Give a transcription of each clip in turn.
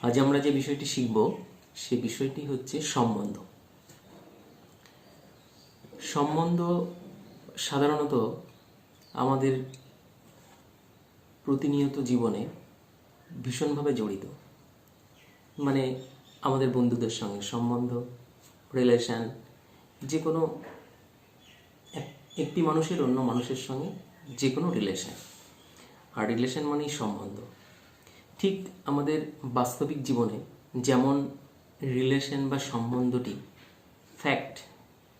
আজ আমরা যে বিষয়টি শিখব সে বিষয়টি হচ্ছে সম্বন্ধ। সম্বন্ধ সাধারণত আমাদের প্রতিনিয়ত জীবনে ভীষণভাবে জড়িত। মানে আমাদের বন্ধুদের সঙ্গে সম্বন্ধ, রিলেশন, যে কোনো একটি মানুষের অন্য মানুষের সঙ্গে যে কোনো রিলেশন, আর রিলেশন মানেই সম্বন্ধ। ঠিক আমাদের বাস্তবিক জীবনে যেমন রিলেশন বা সম্বন্ধটি ফ্যাক্ট,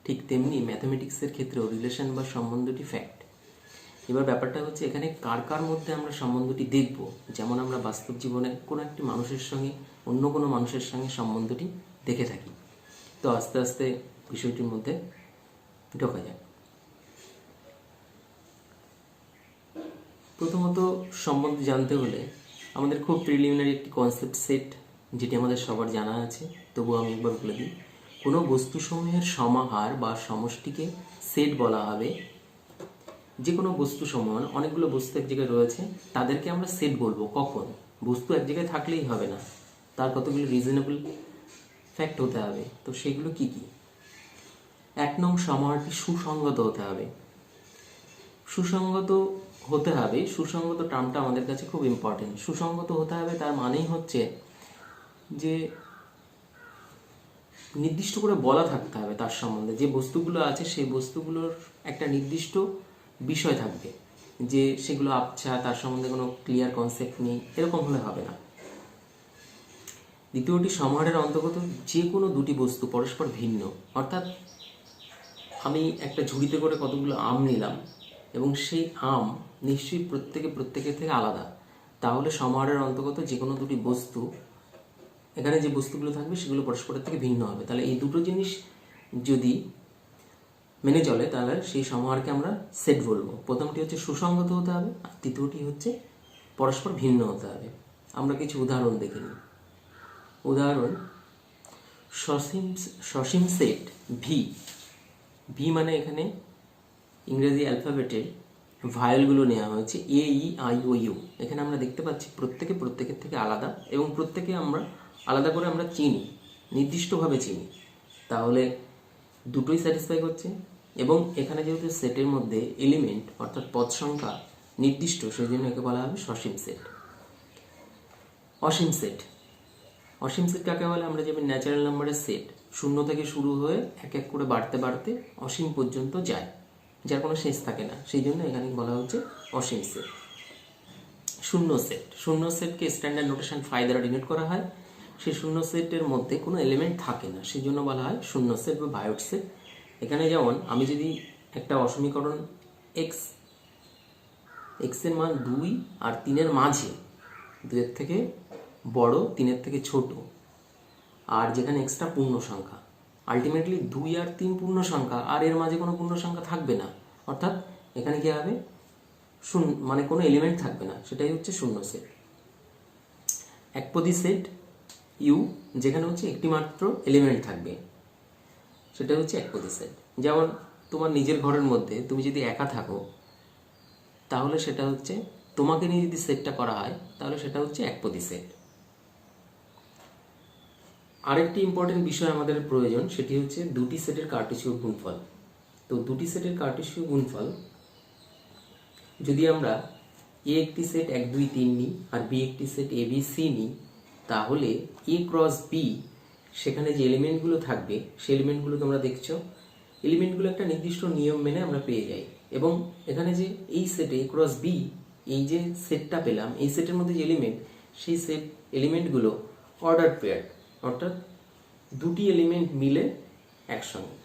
ঠিক তেমনি ম্যাথমেটিক্সের ক্ষেত্রেও রিলেশন বা সম্বন্ধটি ফ্যাক্ট। এবার ব্যাপারটা হচ্ছে এখানে কার কার মধ্যে আমরা সম্বন্ধটি দেখব। যেমন আমরা বাস্তব জীবনে কোনো একটি মানুষের সঙ্গে অন্য কোনো মানুষের সঙ্গে সম্বন্ধটি দেখে থাকি। তো আস্তে আস্তে বিষয়টির মধ্যে ঢোকা যায়। প্রথমত সম্বন্ধ জানতে হলে আমাদের খুব প্রিলিমিনারি একটি কনসেপ্ট সেট, যেটি আমাদের সবার জানা আছে, তবুও আমি একবার বলে দিই। কোনো বস্তুসমূহের সমাহার বা সমষ্টিকে সেট বলা হবে। যে কোনো বস্তু সমূহ, অনেকগুলো বস্তু এক জায়গায় রয়েছে, তাদেরকে আমরা সেট বলবো। কখন? বস্তু এক জায়গায় থাকলেই হবে না, তার কতগুলো রিজনেবল ফ্যাক্ট হতে হবে। তো সেগুলো কি কি? 1 নং, সমাহারটি সুসংগত হতে হবে। সুসংগত হতে হবে, সুসংগত টার্মটা আমাদের কাছে খুব ইম্পর্টেন্ট। সুসংগত হতে হবে তার মানেই হচ্ছে যে নির্দিষ্ট করে বলা থাকতে হবে তার সম্বন্ধে। যে বস্তুগুলো আছে সেই বস্তুগুলোর একটা নির্দিষ্ট বিষয় থাকবে, যে সেগুলো আচ্ছা, তার সম্বন্ধে কোনো ক্লিয়ার কনসেপ্ট নেই, এরকম হলে হবে না। দ্বিতীয়টি, সমাহারের অন্তর্গত যে কোনো দুটি বস্তু পরস্পর ভিন্ন। অর্থাৎ আমি একটা ঝুড়িতে করে কতগুলো আম নিলাম এবং সেই আম নিশ্চয়ই প্রত্যেকের থেকে আলাদা। তাহলে সমাহারের অন্তর্গত যে কোনো দুটি বস্তু, এখানে যে বস্তুগুলো থাকবে সেগুলো পরস্পরের থেকে ভিন্ন হবে। তাহলে এই দুটো জিনিস যদি মেনে চলে তাহলে সেই সমাহারকে আমরা সেট বলবো। প্রথমটি হচ্ছে সুসংগত হতে হবে, আর দ্বিতীয়টি হচ্ছে পরস্পর ভিন্ন হতে হবে। আমরা কিছু উদাহরণ দেখে নিই। উদাহরণ, সসীম সেট ভি। ভি মানে এখানে ইংরেজি অ্যালফাবেটের ভায়েলগুলো নেওয়া হয়েছে, এ, ই, আই, ও, ইউ। এখানে আমরা দেখতে পাচ্ছি প্রত্যেকের থেকে আলাদা, এবং প্রত্যেকে আমরা আলাদা করে আমরা চিনি, নির্দিষ্টভাবে চিনি। তাহলে দুটোই স্যাটিসফাই করছে। এবং এখানে যেহেতু সেটের মধ্যে এলিমেন্ট অর্থাৎ পদ সংখ্যা নির্দিষ্ট, সেই জন্য একে বলা হবে সসীম সেট। অসীম সেট। অসীম সেট কাকে বলে? আমরা যেমন ন্যাচারাল নাম্বারের সেট, 0 থেকে শুরু হয়ে এক এক করে বাড়তে অসীম পর্যন্ত যায়, যার কোনো শেষ থাকে না, সেই জন্য এখানে বলা হচ্ছে অসীম সেট। শূন্য সেট। শূন্য সেটকে স্ট্যান্ডার্ড নোটেশন ফাই দ্বারা ডিনোট করা হয়। সেই শূন্য সেটের মধ্যে কোনো এলিমেন্ট থাকে না, সেই জন্য বলা হয় শূন্য সেট বা বায়োট সেট। এখানে যেমন আমি যদি একটা অসমীকরণ এক্স এর মান 2 আর 3-এর মাঝে, 2-এর থেকে বড়, 3-এর থেকে ছোট, আর যেখানে এক্সটা পূর্ণ সংখ্যা, আলটিমেটলি 2 আর 3 পূর্ণ সংখ্যা, আর এর মাঝে কোনো পূর্ণ সংখ্যা থাকবে না, অর্থাৎ এখানে কি হবে? মানে কোনো এলিমেন্ট থাকবে না, সেটাই হচ্ছে শূন্য সেট। একপদী সেট ইউ, যেখানে হচ্ছে একটি মাত্র এলিমেন্ট থাকবে, সেটা হচ্ছে একপদী সেট। যেমন তোমার নিজের ঘরের মধ্যে তুমি যদি একা থাকো, তাহলে সেটা হচ্ছে, তোমাকে নিয়ে যদি সেটটা করা হয় তাহলে সেটা হচ্ছে একপদী সেট। আরেকটি ইম্পর্টেন্ট বিষয় আমাদের প্রয়োজন, সেটি হচ্ছে দুটি সেটের কার্টেসীয় গুণফল। তো দুটি সেটের কার্টেসীয় গুণফল যদি আমরা এ একটি সেট 1, 2, 3 নিই আর বি একটি সেট এ, বি, সি নিই, তাহলে এ ক্রস বি, সেখানে যে এলিমেন্টগুলো থাকবে সেই এলিমেন্টগুলো তোমরা দেখছো, এলিমেন্টগুলো একটা নির্দিষ্ট নিয়ম মেনে আমরা পেয়ে যাই। এবং এখানে যে এই সেটে এ ক্রস বি, এই যে সেটটা পেলাম, এই সেটের মধ্যে যে এলিমেন্ট, সেই সেট এলিমেন্টগুলো অর্ডার পেয়ার, অর্থাৎ দুটি এলিমেন্ট মিলে একসঙ্গে,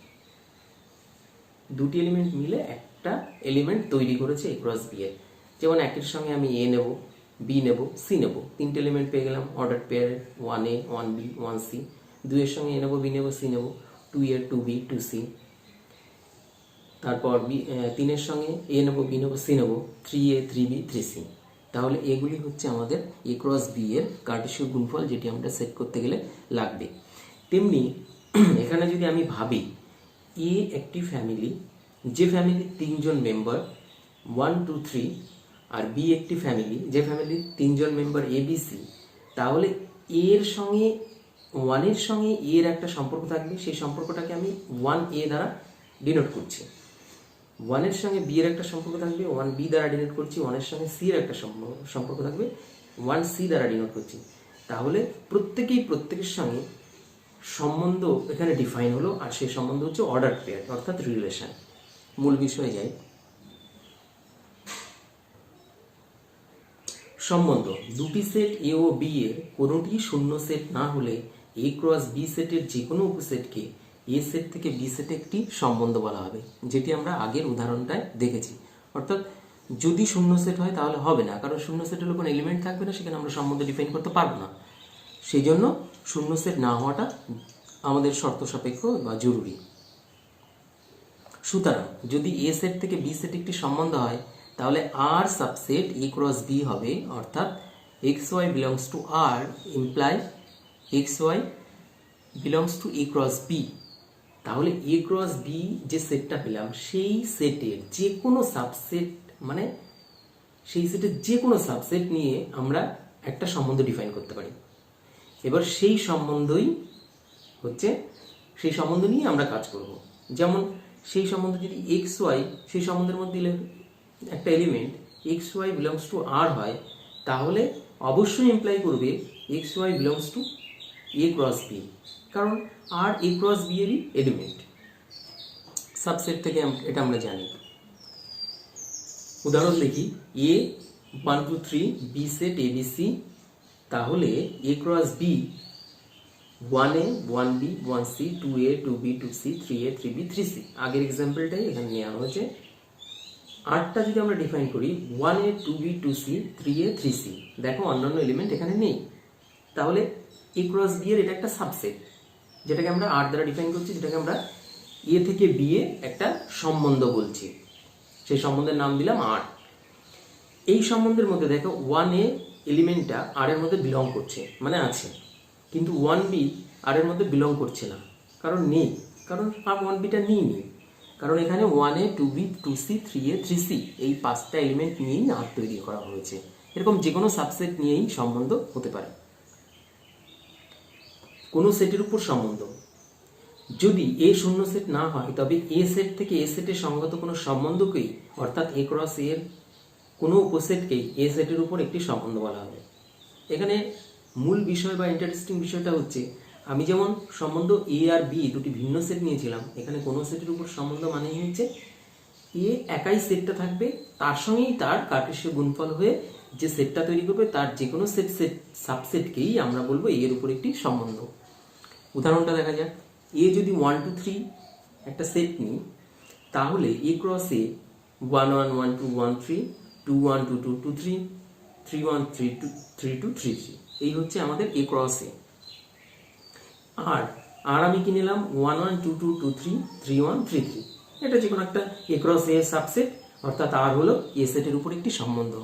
দুটি এলিমেন্ট মিলে একটা এলিমেন্ট তৈরি করেছে এ ক্রস বি এর। যেমন একের সঙ্গে আমি এ নেব, বি নেব, সি নেব, 3টে এলিমেন্ট পেয়ে গেলাম order pair, 1A, 1B, 1C। 2-এর সঙ্গে এ নেব, বি নেব, সি নেব, 2A, 2B, 2C। তারপর 3-এর সঙ্গে এ নেব, বি নেব, সি নেব, 3A, 3B, 3C। তাহলে এগুলি হচ্ছে আমাদের এ ক্রস বি এর কার্টেসীয় গুণফল, যেটি আমরা সেট করতে গেলে লাগবে। তেমনি এখানে যদি আমি ভাবি এ একটি ফ্যামিলি, যে ফ্যামিলির 3 জন মেম্বার 1, 2, 3, আর বি একটি ফ্যামিলি, যে ফ্যামিলির 3 জন মেম্বার এ, বি, সি, তাহলে এর সঙ্গে 1-এর সঙ্গে এর একটা সম্পর্ক থাকবে, সেই সম্পর্কটাকে আমি 1A দ্বারা ডিনোট করছি। 1-এর সঙ্গে বি এর একটা সম্পর্ক থাকবে, 1B দ্বারা ডিনোট করছি। 1-এর সঙ্গে সি এর একটা সম্পর্ক থাকবে, 1C দ্বারা ডিনোট করছি। তাহলে প্রত্যেকের সঙ্গে সম্বন্ধ এখানে ডিফাইন হলো, আর সেই সম্বন্ধ হচ্ছে অর্ডার পেয়ার অর্থাৎ রিলেশন। মূল বিষয়ে যাই। সম্বন্ধ: দুটি সেট এ ও বি এর কোনোটি শূন্য সেট না হলে এ ক্রস বি সেটের যে কোনো উপসেটকে এ সেট থেকে বি সেটে একটি সম্বন্ধ বলা হবে, যেটি আমরা আগের উদাহরণটায় দেখেছি। অর্থাৎ যদি শূন্য সেট হয় তাহলে হবে না, কারণ শূন্য সেট হলে কোনো এলিমেন্ট থাকবে না, সেখানে আমরা সম্বন্ধ ডিফাইন করতে পারবো না। সেই জন্য শূন্য সেট না হওয়াটা আমাদের শর্ত সাপেক্ষ বা জরুরি। সুতরাং যদি এ সেট থেকে বি সেট একটি সম্বন্ধ হয় তাহলে R subset A cross B হবে, অর্থাৎ x y belongs to R imply x y belongs to A cross B. তাহলে এ ক্রস বি যে সেটটা পেলাম সেই সেটের যে কোনো সাবসেট, মানে সেই সেটের যে কোনো সাবসেট নিয়ে আমরা একটা সম্বন্ধ ডিফাইন করতে পারি। এবার সেই সম্বন্ধ নিয়ে আমরা কাজ করব। যেমন সেই সম্বন্ধ যদি এক্স ওয়াই, সেই সম্বন্ধের মধ্যে একটা element x y belongs to R হয়, তাহলে অবশ্যই ইমপ্লাই করবে x y belongs to A cross B, কারণ আর এ ক্রস বি এরই এলিমেন্ট। সাবসেট থেকে এটা আমরা জানি। উদাহরণ দেখি, A 1 2 3 B set A B C, তাহলে A cross B 1A 1B 1C 2A 2B 2C 3A 3B 3C। আগের এক্সাম্পলটাই এখানে নেওয়া হয়েছে। আরটা যদি আমরা ডিফাইন করি 1A 2B 2C 3A 3C, দেখো অন্যান্য এলিমেন্ট এখানে নেই, তাহলে এ ক্রস বি এর এটা একটা সাবসেট, যেটাকে আমরা আর দ্বারা ডিফাইন করছি, যেটাকে আমরা এ থেকে বি এ একটা সম্বন্ধ বলছি। সেই সম্বন্ধের নাম দিলাম আর। এই সম্বন্ধের মধ্যে দেখো 1A এলিমেন্টটা আর এর মধ্যে বিলং করছে, মানে আছে, কিন্তু 1B আর এর মধ্যে বিলং করছে না, কারণ নেই, কারণ 1Bটা নেই, কারণ এখানে 1A 2B 2C 3A 3C এই 5টা এলিমেন্ট নিয়েই আর তৈরি করা হয়েছে। এরকম যে কোনো সাবসেট নিয়েই সম্বন্ধ হতে পারে। কোনো সেটের উপর সম্বন্ধ: যদি এ শূন্য সেট না হয় তবে এ সেট থেকে এ সেটের সঙ্গত কোনো সম্বন্ধকেই, অর্থাৎ এ ক্রস এর কোনো উপসেটকেই এ সেটের উপর একটি সম্বন্ধ বলা হবে। এখানে মূল বিষয় বা ইন্টারেস্টিং বিষয়টা হচ্ছে, আমি যেমন সম্বন্ধ এ আর বি দুটি ভিন্ন সেট নিয়েছিলাম, এখানে কোনো সেটের উপর সম্বন্ধ মানেই হচ্ছে এ একাই সেটটা থাকবে, তার সঙ্গেই তার কার্টেশীয় গুণফল হয়ে যে সেটটা তৈরি করবে তার যে কোনো সাবসেটকেই আমরা বলবো এর উপর একটি সম্বন্ধ। উদাহরণটা দেখা যাক। এ যদি 1 2 3 একটা সেট নিই, তাহলে এ ক্রস এ 1 1 1 2 1 3 2 1 2 2 2 3 3 1 3 2 3 2 3 3, এই হচ্ছে আমাদের এ ক্রস এ। আর আমি কি নিলাম 1 1 2 2 2 3 3 1 3 3, এটা যে কোনো একটা এ ক্রস এ সাবসেট, অর্থাৎ আর হলো এ সেটের উপর একটি সম্বন্ধ।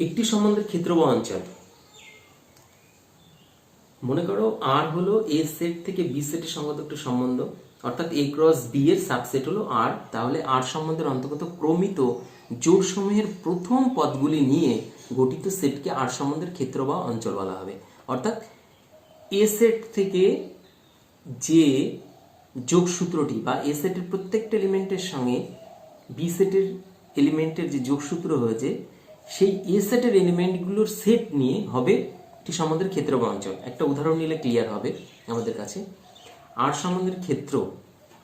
একটি সম্বন্ধের ক্ষেত্র বা অঞ্চল: মনে করো আর হলো এ সেট থেকে বি সেটের সঙ্গত একটি সম্বন্ধ, অর্থাৎ এ ক্রস বি এর সাবসেট হলো আর, তাহলে আর সম্বন্ধের অন্তর্গত ক্রমিত জোড়সমূহের প্রথম পদগুলি নিয়ে গঠিত সেটকে আর সম্বন্ধের ক্ষেত্র বা অঞ্চল বলা হবে। অর্থাৎ এ সেট থেকে যে যোগসূত্রটি বা এ সেটের প্রত্যেকটা এলিমেন্টের সঙ্গে বি সেটের এলিমেন্টের যে যোগসূত্র হয়েছে, সেই এ সেটের এলিমেন্টগুলোর সেট নিয়ে হবে একটি সম্বন্ধের ক্ষেত্র বা অঞ্চল। একটা উদাহরণ নিলে ক্লিয়ার হবে আমাদের কাছে। আর সম্বন্ধের ক্ষেত্র,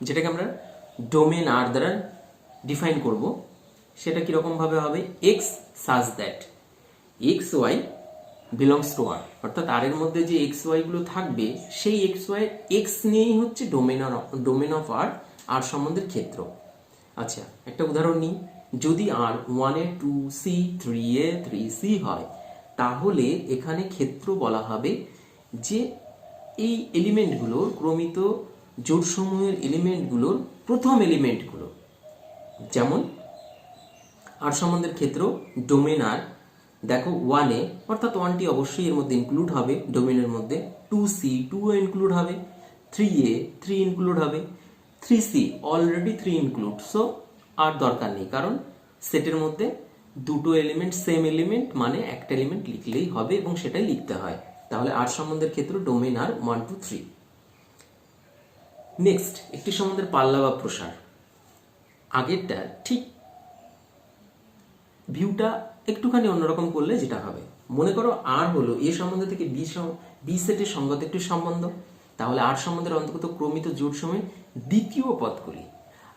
যেটাকে আমরা ডোমেন আর দ্বারা ডিফাইন করব, সেটা কিরকম ভাবে হবে? X such that x y belongs to R, অর্থাৎ আর এর মধ্যে যে এক্স ওয়াই গুলো থাকবে সেই এক্স ওয়াই এক্স নিয়েই হচ্ছে ডোমেন অফ আর সম্বন্ধের ক্ষেত্র। আচ্ছা, একটা উদাহরণ নিই। যদি আর 1A 2C 3A 3C হয়, তাহলে এখানে ক্ষেত্র বলা হবে যে এই এলিমেন্টগুলোর ক্রমিত জোড়সমূহের এলিমেন্টগুলোর প্রথম এলিমেন্টগুলো। যেমন আর সম্বন্ধের ক্ষেত্র ডোমেন আর, দেখো 1A অর্থাৎ 1টি অবশ্যই এর মধ্যে ইনক্লুড হবে ডোমেনের মধ্যে, 2C 2 ইনক্লুড হবে, 3A 3 ইনক্লুড হবে, 3C অলরেডি 3 ইনক্লুড, সো আর দরকার নেই, কারণ সেটের মধ্যে দুটো এলিমেন্ট সেম এলিমেন্ট মানে একটা এলিমেন্ট লিখলেই হবে এবং সেটাই লিখতে হয়। তাহলে আর সম্বন্ধের ক্ষেত্রে ডোমেন আর 1 2 3। নেক্সট, একটি সম্বন্ধের পাল্লা বা প্রসার। আগেরটা ঠিক ভিউটা একটুখানি অন্যরকম করলে যেটা হবে, মনে করো আর হলো এ সম্বন্ধ থেকে বি সেটের সঙ্গত একটি সম্বন্ধ, তাহলে আর সম্বন্ধের অন্তর্গত ক্রমিত জোট সময় দ্বিতীয় পদগুলি,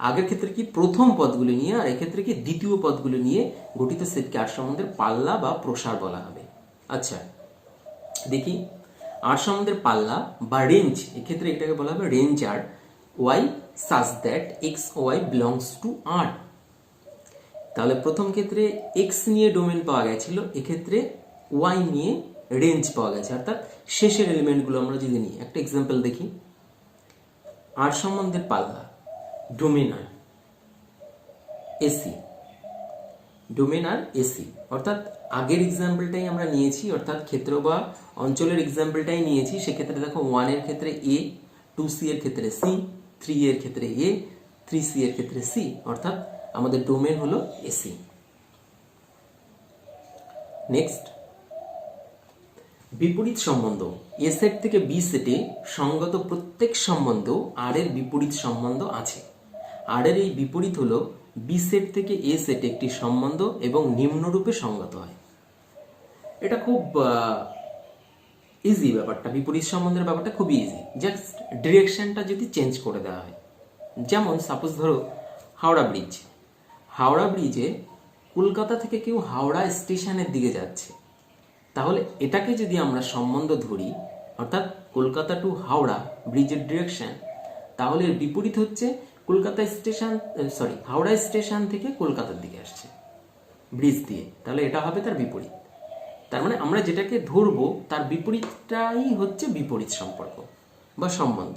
আগের ক্ষেত্রে কি প্রথম পদগুলি নিয়ে আর এক্ষেত্রে কি দ্বিতীয় পদগুলি নিয়ে গঠিত সেটকে আর সম্বন্ধের পাল্লা বা প্রসার বলা হবে। আচ্ছা দেখি, আর সম্বন্ধের পাল্লা বা রেঞ্জ, এক্ষেত্রে এটাকে বলা হবে range R y such that x y belongs to R. তাহলে প্রথম ক্ষেত্রে এক্স নিয়ে ডোমেন পাওয়া গেছিল, এক্ষেত্রে ওয়াই নিয়ে রেঞ্জ পাওয়া গেছে, অর্থাৎ শেষের এলিমেন্টগুলো আমরা যদি নিই। একটা এক্সাম্পল দেখি, আর সম্বন্ধের পাল্লা ডোমেন আর এসি, ডোমেন আর এসি, অর্থাৎ আগের এক্সাম্পলটাই আমরা নিয়েছি, অর্থাৎ ক্ষেত্র বা অঞ্চলের এক্সাম্পলটাই নিয়েছি। সেক্ষেত্রে দেখো 1 এর ক্ষেত্রে এ, 2সি এর ক্ষেত্রে সি, 3 এর ক্ষেত্রে এ, 3সি এর ক্ষেত্রে সি, অর্থাৎ আমাদের ডোমেন হলো এসি। নেক্সট, বিপরীত সম্বন্ধ। এ সেট থেকে বি সেটে সঙ্গত প্রত্যেক সম্বন্ধ আর এর বিপরীত সম্বন্ধ আছে। আর এর এই বিপরীত হলো বি সেট থেকে এ সেটে একটি সম্বন্ধ এবং নিম্নরূপে সঙ্গত হয়। এটা খুব ইজি ব্যাপারটা, বিপরীত সম্বন্ধের ব্যাপারটা খুবই ইজি, জাস্ট ডিরেকশনটা যদি চেঞ্জ করে দেওয়া হয়। যেমন সাপোজ ধরো হাওড়া ব্রিজ, হাওড়া ব্রিজে কলকাতা থেকে কেউ হাওড়া স্টেশনের দিকে যাচ্ছে, তাহলে এটাকে যদি আমরা সম্বন্ধ ধরি, অর্থাৎ কলকাতা টু হাওড়া ব্রিজের ডিরেকশন, তাহলে এর বিপরীত হচ্ছে কলকাতা স্টেশন, হাওড়া স্টেশন থেকে কলকাতার দিকে আসছে ব্রিজ দিয়ে, তাহলে এটা হবে তার বিপরীত। তার মানে আমরা যেটাকে ধরবো তার বিপরীতটাই হচ্ছে বিপরীত সম্পর্ক বা সম্বন্ধ।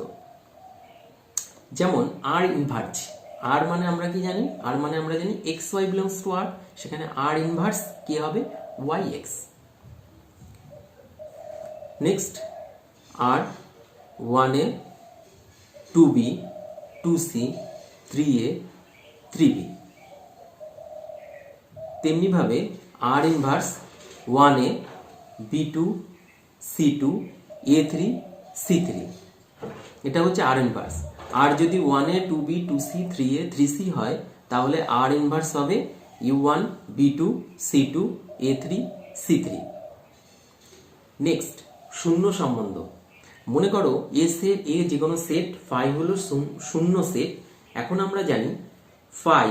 যেমন আর ইনভার্স, আর মানে আমরা কি জানি, আর মানে আমরা জানি এক্স ওয়াই বিলংস টু আর, সেখানে আর ইনভার্স কি হবে, ওয়াই এক্স। নেক্সট, আর 1a 2b 2c 3a 3b, তেমনিভাবে আর inverse 1a b2 c2 a3 c3, এটা হচ্ছে আর ইনভার্স। আর যদি 1a 2b 2c 3a 3c হয়, তাহলে আর ইনভার্স হবে u1 b2 c2 a3 c3। Next, শূন্য সম্বন্ধ। মনে করো এ সেট, এ যে কোনো সেট, ফাই হলো শূন্য সেট। এখন আমরা জানি ফাই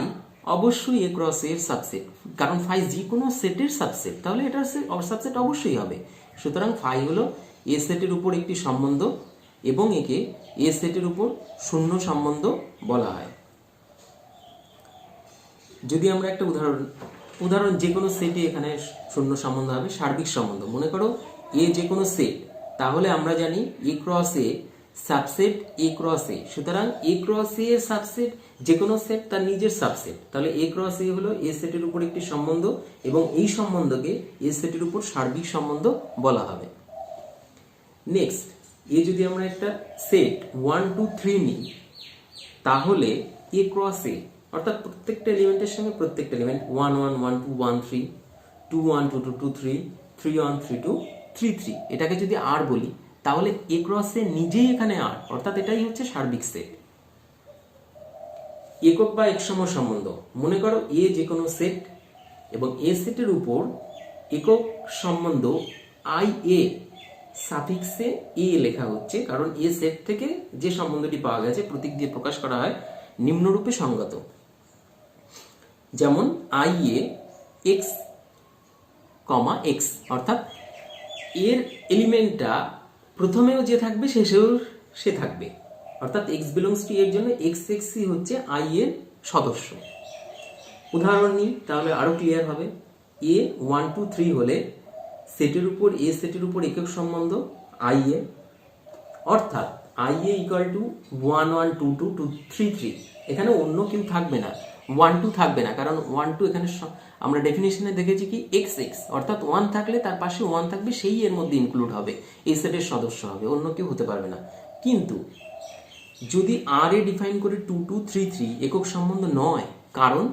অবশ্যই এ ক্রস এর সাবসেট, কারণ ফাই যে কোনো সেটের সাবসেট, তাহলে এটার সাবসেট অবশ্যই হবে। সুতরাং ফাই হলো এ সেটের উপর একটি সম্বন্ধ এবং একে এ সেটের উপর শূন্য সম্বন্ধ বলা হয়। যদি আমরা একটা উদাহরণ যে কোনো সেটে এখানে শূন্য সম্বন্ধ হবে, সার্বিক সম্বন্ধ। মনে করো এ যে কোনো সেট, তাহলে আমরা জানি A cross A subset A cross A, সুতরাং এ ক্রস এ এর সাবসেট যে কোনো সেট তার নিজের সাবসেট, তাহলে এ ক্রস এ হলো এ সেটের উপর একটি সম্বন্ধ এবং এই সম্বন্ধকে এ সেটের উপর সার্বিক সম্বন্ধ বলা হবে। নেক্সট, এ যদি আমরা একটা সেট 1 2 3 নিই, তাহলে এ ক্রস এ, অর্থাৎ প্রত্যেকটা এলিমেন্টের সঙ্গে প্রত্যেকটা এলিমেন্ট 1 1 1 2 1 3 2 1 2 2 2 3 3 1 3 2 3 3, এটাকে যদি আর বলি, তাহলে এ ক্রস এ নিজেই এখানে আর, অর্থাৎ এটাই হচ্ছে সার্বিক সেট। একক বা একসম সম্বন্ধ। মনে করো এ যে কোনো সেট এবং এ সেটের উপর একক সম্বন্ধ আই এ সাফিক্সে এ লেখা হচ্ছে, কারণ এ সেট থেকে যে সম্বন্ধটি পাওয়া গেছে প্রতীক দিয়ে প্রকাশ করা হয়, নিম্নরূপে সঙ্গত। যেমন I A x comma x, অর্থাৎ এর এলিমেন্টটা প্রথমেও যে থাকবে শেষেও সে থাকবে, অর্থাৎ এক্স বিলংস টু এর জন্য এক্স এক্সই হচ্ছে আই এর সদস্য। উদাহরণ নিই তাহলে আরো ক্লিয়ার হবে। এ 1 2 3 হলে সেটের উপর এ সেটের উপর একক সম্বন্ধ আই এ, অর্থাৎ আই এ ইকুয়াল টু 1 1 2 2 2 3 3, এখানে অন্য কেউ থাকবে না, 1 2 থাকবে না, কারণ 1 2 এখানে আমরা ডেফিনেশনে দেখেছি কি এক্স এক্স, অর্থাৎ 1 থাকলে তার পাশে 1 থাকবে, সেই এর মধ্যে ইনক্লুড হবে, এই সেটের সদস্য হবে, অন্য কেউ হতে পারবে না। কিন্তু যদি আর এ ডিফাইন করে 2 2 3 3 একক সম্বন্ধ নয়, কারণ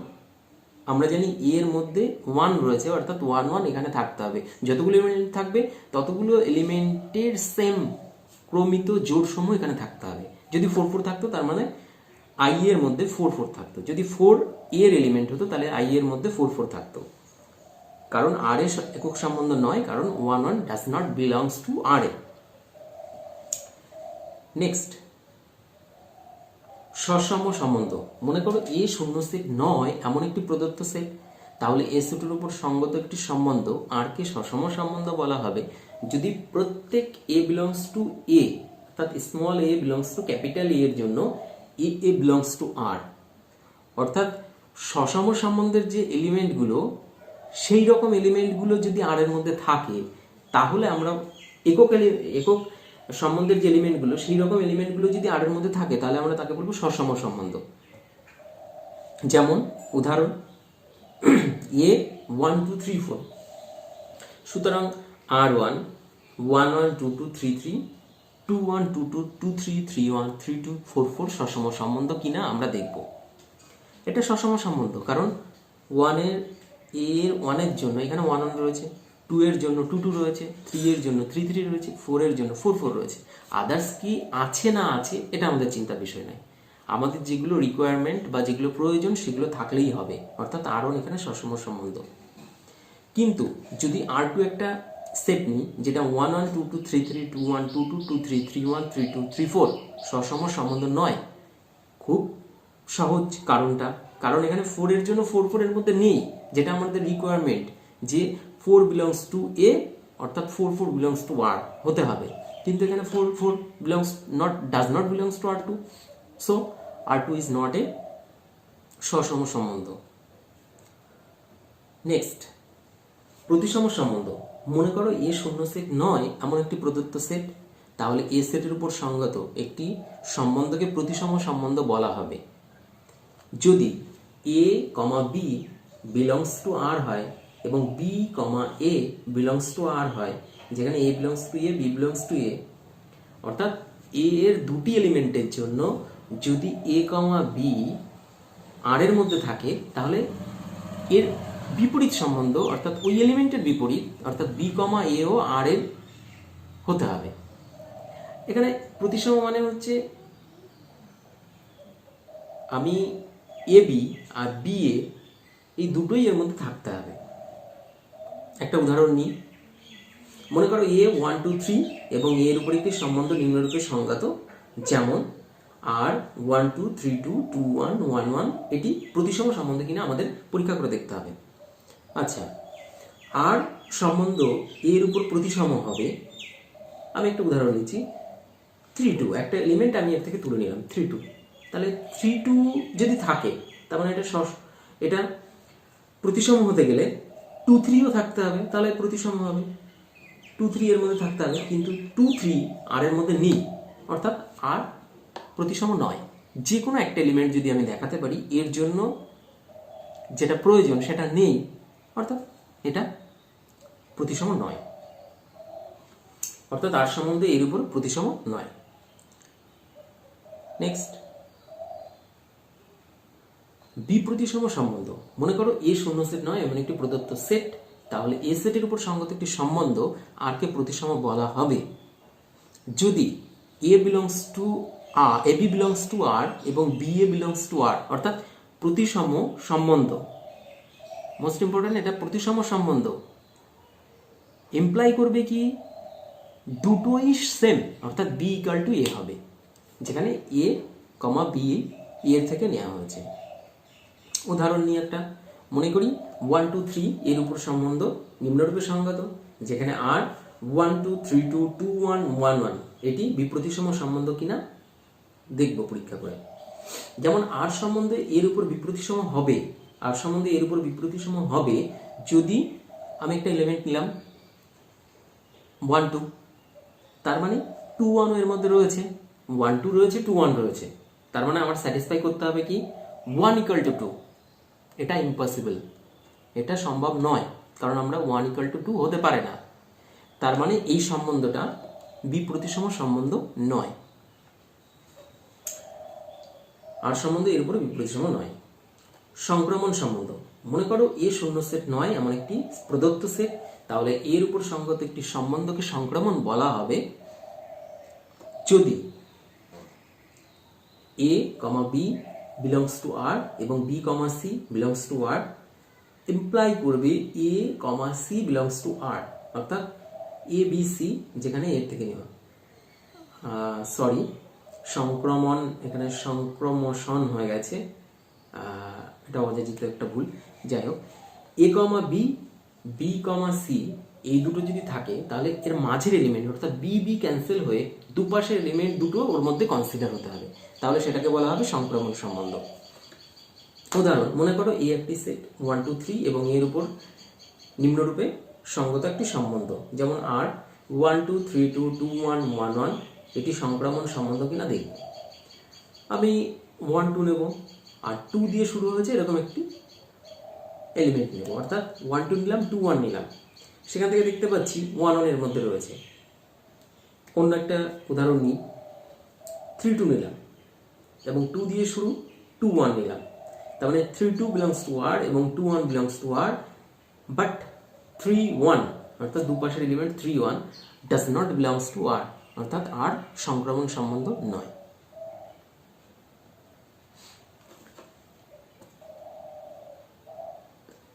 আমরা জানি এর মধ্যে 1 রয়েছে, অর্থাৎ 1 1 এখানে থাকতে হবে। যতগুলো এলিমেন্ট থাকবে ততগুলো এলিমেন্টের সেম ক্রমিত জোড় সমূহ এখানে থাকতে হবে। যদি 4 4 থাকতো তার মানে আই এর মধ্যে 4 4 থাকতো। যদি 4 এর এলিমেন্ট হতো তাহলে আই এর মধ্যে 4 4 থাকতো। কারণ আর এর একক সম্বন্ধ নয়, কারণ 1 1 does not belongs to R A. Next, সসম সম্বন্ধ। মনে করো এ শূন্য সেট নয় এমন একটি প্রদত্ত সেট, তাহলে এ সেটের উপর সঙ্গত একটি সম্বন্ধ আর কে সসম সম্বন্ধ বলা হবে যদি প্রত্যেক এ বিলংস টু এ, অর্থাৎ small A belongs two capital A এর জন্য এ বিলংস টু আর। অর্থাৎ সসম সম্বন্ধের যে এলিমেন্টগুলো, সেই রকম এলিমেন্টগুলো যদি আর এর মধ্যে থাকে তাহলে আমরা একক সম্বন্ধের যে এলিমেন্টগুলো, সেই রকম এলিমেন্টগুলো যদি আর এর মধ্যে থাকে তাহলে আমরা তাকে বলবো সসম সম্বন্ধ। যেমন উদাহরণ এ 1 2 3 4, সুতরাং আর 1 1 1 2 2 3 3 2 1 2 2 2 3 3 1 3 2 4 4 সসম সম্বন্ধ কিনা আমরা দেখব। এটা সসম সম্বন্ধ কারণ 1 এর জন্য এখানে 1 1 রয়েছে, 2 এর জন্য 2 2 রয়েছে, 3 এর জন্য 3 3 রয়েছে, 4 এর জন্য 4 4 রয়েছে। আদার্স কি আছে না আছে এটা আমাদের চিন্তার বিষয় নয়। আমাদের যেগুলো রিকোয়ারমেন্ট বা যেগুলো প্রয়োজন সেগুলো থাকলেই হবে, অর্থাৎ আর1 এখানে সসম সম্বন্ধ। কিন্তু যদি আর2 একটা সেট নিই যেটা 1 1 2 2 3 3 2 1 2 2 2 3 3 1 3 2 3 4 সসম সম্বন্ধ নয়। খুব সহজ কারণ এখানে 4 এর জন্য 4 4 এর মধ্যে নেই, যেটা আমাদের রিকোয়ারমেন্ট যে 4 বিলংস টু এ, অর্থাৎ 4 4 বিলংস টু আর হতে হবে। কিন্তু এখানে 4 4 does not belongs to R two, so R two is not a সসম সম্বন্ধ। নেক্সট, প্রতিসম সম্বন্ধ। মনে করো এ শূন্য সেট নয় এমন একটি প্রদত্ত সেট, তাহলে এ সেটের উপর সঙ্গত একটি সম্বন্ধকে প্রতিসম সম্বন্ধ বলা হবে যদি A comma B belongs to R হয় এবং B comma A belongs to R হয়, যেখানে A belongs to A, B belongs to A. অর্থাৎ এ এর দুটি এলিমেন্টের জন্য যদি এ কমা বি আর এর মধ্যে থাকে তাহলে এর বিপরীত সম্বন্ধ, অর্থাৎ ওই এলিমেন্টের বিপরীত, অর্থাৎ বি কমা এ ও আর এর হতে হবে। এখানে প্রতিসম মানে হচ্ছে আমি A B R B A এই দুটোই এর মধ্যে থাকতে হবে। একটা উদাহরণ নিই, মনে করো এ 1 2 3 এবং এর উপর একটি সম্বন্ধ নিম্নরূপে সংজ্ঞাত, যেমন আর 1 2 3 2 2 1 1 1। এটি প্রতিসম সম্বন্ধ কিনা আমাদের পরীক্ষা করে দেখতে হবে। আচ্ছা, আর সম্বন্ধ এর উপর প্রতিসম হবে। আমি একটা উদাহরণ নিচ্ছি, 3 2 একটা এলিমেন্ট আমি এর থেকে তুলে নিলাম 3 2, তাহলে 3 2 যদি থাকে তার মানে এটা প্রতিসম হতে গেলে 2 3 ও থাকতে হবে, তাহলে প্রতিসম হবে। 2 3 এর মধ্যে থাকতে হবে, কিন্তু 2 3 আর এর মধ্যে নেই, অর্থাৎ আর প্রতিসম নয়। যে কোনো একটা এলিমেন্ট যদি আমি দেখাতে পারি এর জন্য যেটা প্রয়োজন সেটা নেই, অর্থাৎ এটা প্রতিসম নয়, অর্থাৎ আর সম্বন্ধে এর উপর প্রতিসম নয়। নেক্সট, বিপ্রতিসম সম্বন্ধ। মনে করো এ শূন্য সেট নয় এমন একটি প্রদত্ত সেট, তাহলে এ সেটের উপর সঙ্গত একটি সম্বন্ধ আর কে প্রতিসম বলা হবে যদি A belongs to R, A B belongs to R এবং B A belongs to R, অর্থাৎ প্রতিসম সম্বন্ধ। মোস্ট ইম্পর্টেন্ট, এটা প্রতিসম সম্বন্ধ ইমপ্লাই করবে কি দুটোই সেম, অর্থাৎ বি ইকুয়াল টু এ হবে, যেখানে এ কমা বি এর থেকে নেওয়া হয়েছে। উদাহরণ নিয়ে একটা মনে করি 1 2 3 এর উপর সম্বন্ধ নিম্নরূপে সংজ্ঞাত, যেখানে আর 1 2 3 2 2 1 1 1। এটি বিপ্রতিসম সম্বন্ধ কিনা দেখব পরীক্ষা করে। যেমন আর সম্বন্ধে এর উপর বিপ্রতিসম হবে, আর সম্বন্ধে এর উপর বিপ্রতিসম হবে যদি আমি একটা এলিমেন্ট নিলাম 1 2, তার মানে 2 1 এর মধ্যে রয়েছে, 1 2 রয়েছে, 2 1 রয়েছে, তার মানে আমার স্যাটিসফাই করতে হবে কি 1 ইকুয়াল টু 2। এটা ইম্পসিবল, এটা সম্ভব নয়, কারণ আমরা 1 ইকুয়াল টু 2 হতে পারে না। তার মানে এই সম্বন্ধটা বিপ্রতিসম সম্বন্ধ নয়, আর সম্বন্ধ এর উপরে বিপ্রতিসম নয়। সংক্রমণ সম্বন্ধ, মনে করো এ শূন্য সেট নয় এমন একটি প্রদত্ত সেট, তাহলে এর উপর সঙ্গত একটি সম্বন্ধকে সংক্রমণ বলা হবে যদি a, b belongs to R এবং b, c belongs to R imply করবে a, c belongs to R, অর্থাৎ a, b, c যেখানে এর থেকে নেওয়া, সরি সংক্রমণ এখানে সংক্রমণ হয়ে গেছে, এটা অযাচিত একটা ভুল, যাই হোক a, b, b, c এই দুটো যদি থাকে তাহলে এর মাঝের এলিমেন্ট অর্থাৎ বি বি ক্যান্সেল হয়ে দুপাশের এলিমেন্ট দুটো ওর মধ্যে কনসিডার হতে হবে, তাহলে সেটাকে বলা হবে সংক্রমণ সম্বন্ধ। উদাহরণ, মনে করো এ একটি সেট 1 2 3 এবং এর উপর নিম্নরূপে সঙ্গত একটি সম্বন্ধ, যেমন আর 1 2 3 2 2 1 1 1 এটি সংক্রমণ সম্বন্ধ কিনা দেখব। আমি 1 2 নেব আর 2 দিয়ে শুরু হয়েছে এরকম একটি এলিমেন্ট নেব, অর্থাৎ 1 2 নিলাম 2 1 নিলাম, সেখান থেকে দেখতে পাচ্ছি 1 1 এর মধ্যে রয়েছে। অন্য একটা উদাহরণ নিই, 3 2 নিলাম এবং 2 দিয়ে শুরু 2 1 নিলাম, তার মানে 3 2 belongs to R এবং 2 1 belongs to R, বাট 3 1 অর্থাৎ দুপাশের element 3 1 does not belongs to R, অর্থাৎ R সংক্রমণ সম্বন্ধ নয়।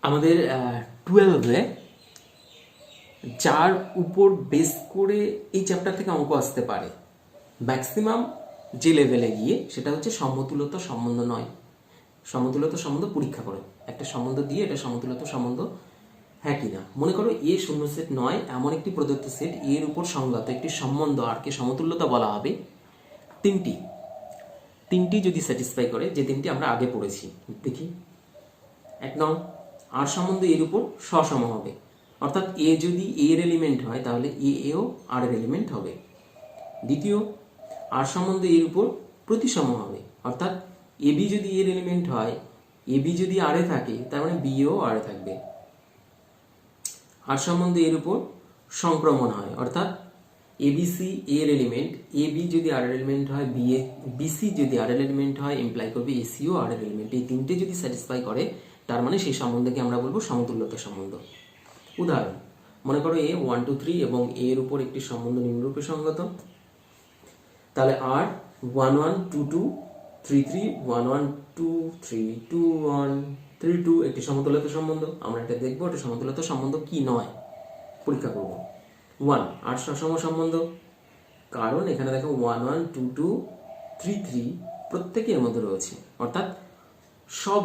আমাদের 12-এ যার উপর বেস করে এই চ্যাপ্টার থেকে অঙ্ক আসতে পারে ম্যাক্সিমাম যে লেভেলে গিয়ে, সেটা হচ্ছে সমতুল্যতা সম্বন্ধ নয়, সমতুল্যতা সম্বন্ধ পরীক্ষা করে একটা সম্বন্ধ দিয়ে এটা সমতুল্যতা সম্বন্ধ হ্যাঁ কিনা। মনে করো এ শূন্য সেট নয় এমন একটি প্রদত্ত সেট, এর উপর সংগত একটি সম্বন্ধ আর কে সমতুল্যতা বলা হবে তিনটি যদি স্যাটিসফাই করে, যে তিনটি আমরা আগে পড়েছি। দেখি, 1 নং আর সম্বন্ধ এর উপর সসম হবে, অর্থাৎ এ যদি এর এলিমেন্ট হয় তাহলে এও আর এর এলিমেন্ট হবে। দ্বিতীয়, আর সম্বন্ধ এর উপর প্রতিসম হবে, অর্থাৎ এবি যদি এর এলিমেন্ট হয়, এবি যদি আর এ থাকে তার মানে বিও আর এ থাকবে। আর সম্বন্ধ এর উপর সংক্রমণ হয়, অর্থাৎ এবিসি এর এলিমেন্ট, এবি যদি আর এর এলিমেন্ট হয়, বিসি যদি আর এর এলিমেন্ট হয়, ইমপ্লাই করবে এসিও আর এর এলিমেন্ট। এই তিনটে যদি স্যাটিসফাই করে তার মানে সেই সম্বন্ধকে আমরা বলবো সমতুল্যতা সম্বন্ধ। উদাহরণ, মনে করো এ 1 2 3 এবং এর উপর একটি সম্বন্ধ নিম্নরূপে সঙ্গত, তাহলে আর 1 1 2 2 3 3 1 1 2 3 2 1 3 2 একটি সমতুল্যতা সম্বন্ধ। আমরা এটা দেখবো এটা সমতুল্যতা সম্বন্ধ কি নয়, পরীক্ষা করব। 1 আর সসম সম্বন্ধ, কারণ এখানে দেখো 1 1 2 2 3 3 প্রত্যেকে এর মধ্যে রয়েছে, অর্থাৎ সব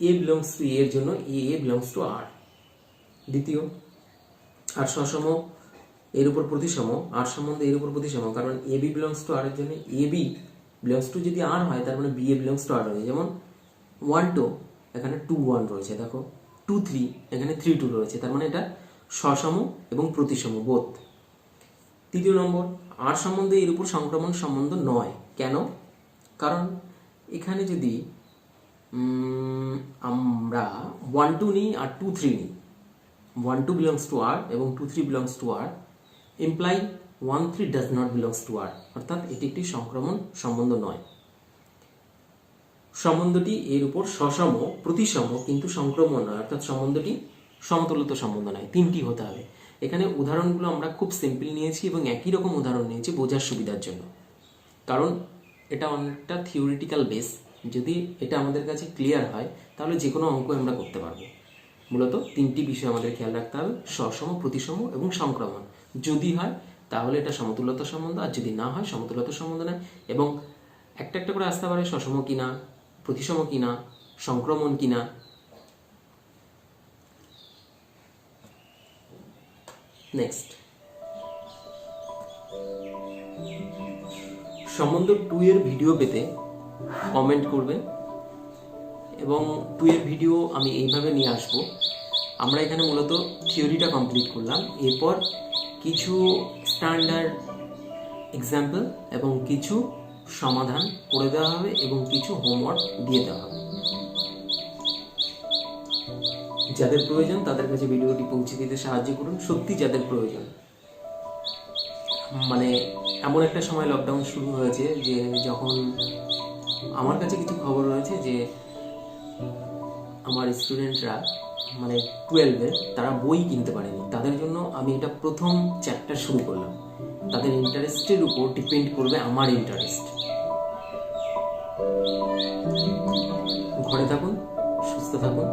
এ বিলংস টু এর জন্য এ বিলংস টু আর। দ্বিতীয়, আর সসম এর উপর প্রতিসম, আর সম্বন্ধ এর উপর প্রতিসম, কারণ এ বি বিলংস টু আর এর জন্য এ বি বিলংস টু যদি আর হয় তার মানে বি এ বিলংস টু আর হবে। যেমন 1 2 এখানে 2 1 রয়েছে, দেখো 2 3 এখানে 3 2 রয়েছে, তার মানে এটা সসম এবং প্রতিসম বোধ। তৃতীয় নম্বর, আর সম্বন্ধে এর উপর সংক্রমণ সম্বন্ধ নয়, কেন? কারণ এখানে যদি আমরা 1 2 নিই আর 2 3 নিই, 1 2 belongs to R এবং 2 3 belongs to R, imply 1 3 does not belongs to R, অর্থাৎ এটি একটি সংক্রমণ সম্বন্ধ নয়। সম্বন্ধটি এর উপর সসম প্রতিসম কিন্তু সংক্রমণ নয়, অর্থাৎ সম্বন্ধটি সমতুল্যতা সম্বন্ধ নয়। তিনটি হতে হবে। এখানে উদাহরণগুলো আমরা খুব সিম্পল নিয়েছি এবং একই রকম উদাহরণ নিয়েছি বোঝার সুবিধার জন্য, কারণ এটা অনেকটা থিওরিটিক্যাল বেস। যদি এটা আমাদের কাছে ক্লিয়ার হয় তাহলে যে কোনো অঙ্ক আমরা করতে পারবো। মূলত তিনটি বিষয় আমাদের খেয়াল রাখতে হবে, সসম প্রতিসম এবং সংক্রমণ। যদি হয় তাহলে এটা সমতুল্যতা সম্বন্ধ, আর যদি না হয় সমতুল্যতা সম্বন্ধ নয়। এবং একটা একটা করে আসতে পারে সসম কিনা, প্রতিসম কিনা, সংক্রমণ কিনা। নেক্সট, সম্বন্ধ 2 এর ভিডিও পেতে কমেন্ট করবেন এবং 2 এর ভিডিও আমি এইভাবে নিয়ে আসবো। আমরা এখানে মূলত থিওরিটা কমপ্লিট করলাম, এরপর কিছু স্ট্যান্ডার্ড এক্সাম্পল এবং কিছু সমাধান করে দেওয়া হবে এবং কিছু হোমওয়ার্ক দিয়ে দেওয়া হবে। যাদের প্রয়োজন তাদের কাছে ভিডিওটি পৌঁছে দিতে সাহায্য করুন। সত্যি যাদের প্রয়োজন, মানে এমন একটা সময় লকডাউন শুরু হয়েছে যে যখন আমার কাছে কিছু খবর রয়েছে যে আমার স্টুডেন্টরা মানে 12-এর তারা বই কিনতে পারেনি, তাদের জন্য আমি এটা প্রথম চ্যাপ্টার শুরু করলাম। তাদের ইন্টারেস্টের উপর ডিপেন্ড করবে আমার ইন্টারেস্ট। ঘরে থাকুন, সুস্থ থাকুন।